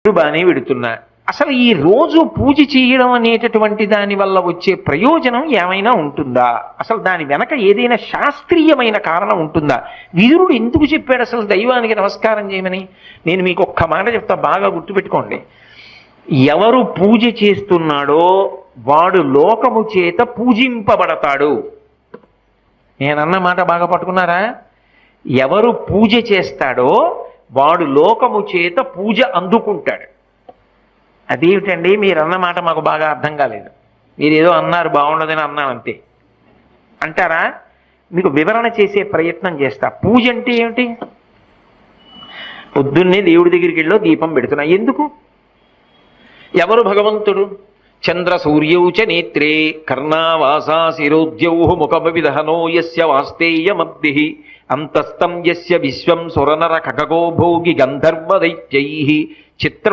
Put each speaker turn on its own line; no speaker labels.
బాగానే పెడుతున్నా, అసలు ఈ రోజు పూజ చేయడం అనేటటువంటి దాని వల్ల వచ్చే ప్రయోజనం ఏమైనా ఉంటుందా? అసలు దాని వెనక ఏదైనా శాస్త్రీయమైన కారణం ఉంటుందా? విదురుడు ఎందుకు చెప్పాడు అసలు దైవానికి నమస్కారం చేయమని? నేను మీకు ఒక్క మాట చెప్తా, బాగా గుర్తుపెట్టుకోండి. ఎవరు పూజ చేస్తున్నాడో వాడు లోకము చేత పూజింపబడతాడు. నేనన్న మాట బాగా పట్టుకున్నారా? ఎవరు పూజ చేస్తాడో వాడు లోకము చేత పూజ అందుకుంటాడు. అదేమిటండి మీరన్న మాట మాకు బాగా అర్థం కాలేదు, మీరు ఏదో అన్నారు బాగుండదని అన్నాను అంతే అంటారా? మీకు వివరణ చేసే ప్రయత్నం చేస్తా. పూజ అంటే ఏమిటి? పొద్దున్నే దేవుడి దగ్గరికి వెళ్ళో దీపం పెడుతున్నా, ఎందుకు? ఎవరు భగవంతుడు? చంద్ర సూర్యౌచ నేత్రే కర్ణావాసా శిరోద్యౌ ముఖమవిదహనో యస్య వాస్తేయమబ్ధి అంతస్తం యస్య విశ్వం సురనర ఖగో భోగి గంధర్వ దైత్యైః చిత్రం